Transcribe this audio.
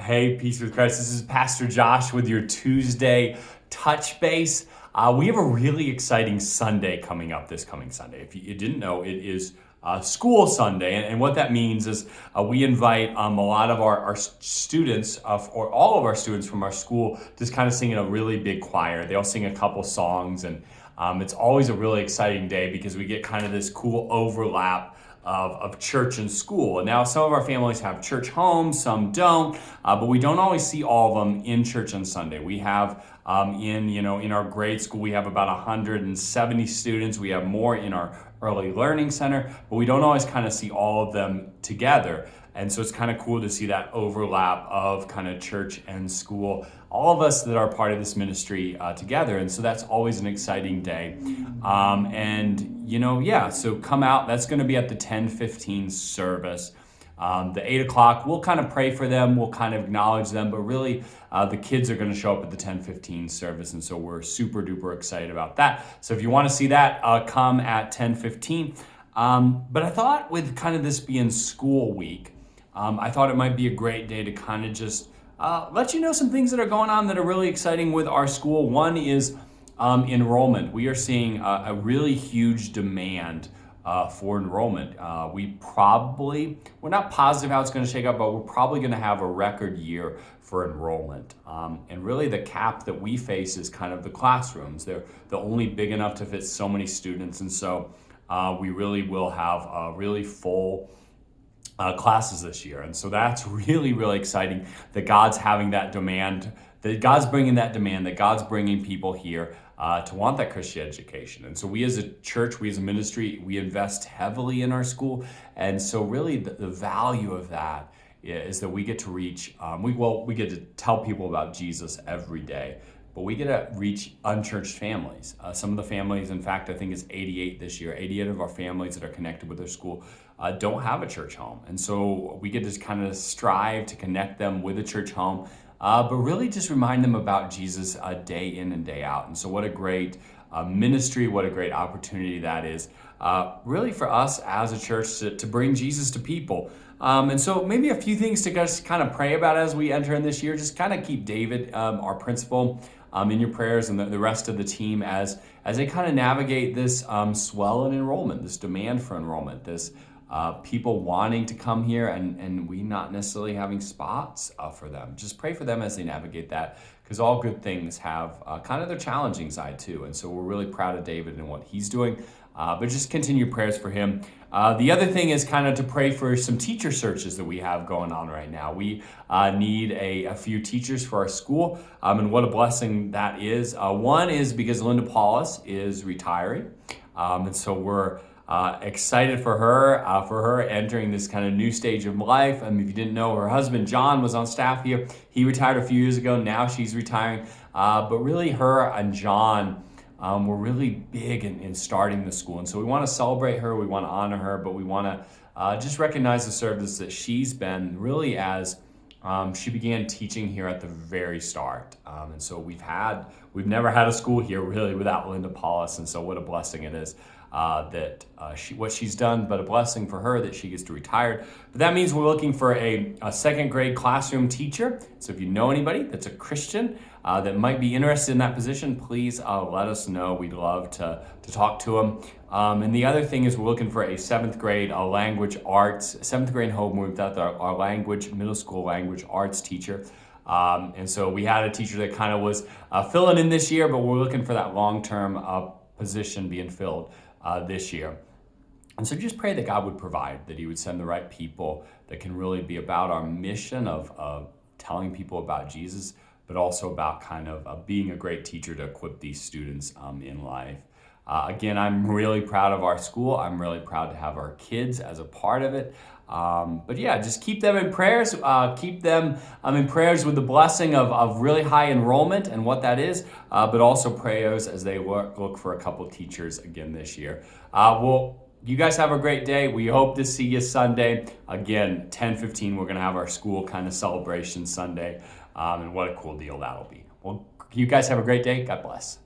Hey, Peace with Christ. This is Pastor Josh with your Tuesday touch base. We have a really exciting Sunday coming up this coming Sunday. If you didn't know, it is School Sunday. And what that means is we invite a lot of our students, or all of our students from our school, just kind of sing in a really big choir. They'll sing a couple songs, and it's always a really exciting day because we get kind of this cool overlap of church and school. And now some of our families have church homes, some don't, but we don't always see all of them in church on Sunday. We have in our grade school, we have about 170 students. We have more in our early learning center, but we don't always kind of see all of them together. And so it's kind of cool to see that overlap of kind of church and school, all of us that are part of this ministry together. And so that's always an exciting day. So come out. That's going to be at the 10:15 service. The 8 o'clock, we'll kind of pray for them. We'll kind of acknowledge them, but really the kids are going to show up at the 10:15 service. And so we're super duper excited about that. So if you want to see that, come at 10:15. But I thought with kind of this being school week, I thought it might be a great day to kind of just let you know some things that are going on that are really exciting with our school. One is enrollment. We are seeing a really huge demand for enrollment. We're not positive how it's going to shake out, but we're probably going to have a record year for enrollment. And really the cap that we face is kind of the classrooms. They're only big enough to fit so many students. And so we really will have really full classes this year. And so that's really, really exciting that God's having that demand, that God's bringing that demand, that God's bringing people here to want that Christian education. And so we as a church, we as a ministry, we invest heavily in our school. And so really the value of that is that we get to reach, we get to tell people about Jesus every day, but we get to reach unchurched families. Some of the families, in fact, I think it's 88 this year, 88 of our families that are connected with their school don't have a church home. And so we get to kind of strive to connect them with a church home, but really just remind them about Jesus day in and day out. And so what a great ministry, what a great opportunity that is really for us as a church to bring Jesus to people. And so maybe a few things to just kind of pray about as we enter in this year. Just kind of keep David, our principal, in your prayers, and the rest of the team as they kind of navigate this swell in enrollment, this demand for enrollment, this people wanting to come here and we not necessarily having spots for them. Just pray for them as they navigate that, because all good things have kind of their challenging side too. And so we're really proud of David and what he's doing, but just continue prayers for him. The other thing is kind of to pray for some teacher searches that we have going on right now. We need a few teachers for our school, and what a blessing that is. One is because Linda Paulus is retiring, and so we're excited for her entering this kind of new stage of life. I mean, if you didn't know, her husband John was on staff here. He retired a few years ago. Now she's retiring. But really, her and John were really big in starting the school. And so we want to celebrate her. We want to honor her, but we want to just recognize the service that she's been really as she began teaching here at the very start. And so we've never had a school here really without Linda Paulus. And so what a blessing it is what she's done, but a blessing for her that she gets to retire. But that means we're looking for a second grade classroom teacher. So if you know anybody that's a Christian that might be interested in that position, please let us know. We'd love to talk to them. And the other thing is we're looking for a seventh grade language arts, seventh grade home without our middle school language arts teacher. And so we had a teacher that kind of was filling in this year, but we're looking for that long-term position being filled this year. And so just pray that God would provide, that he would send the right people that can really be about our mission of telling people about Jesus, but also about kind of being a great teacher to equip these students in life. Again, I'm really proud of our school. I'm really proud to have our kids as a part of it. But yeah, just keep them in prayers. Keep them in prayers with the blessing of really high enrollment and what that is, but also prayers as they look for a couple teachers again this year. Well, you guys have a great day. We hope to see you Sunday. Again, 10:15, we're going to have our school kind of celebration Sunday. And what a cool deal that'll be. Well, you guys have a great day. God bless.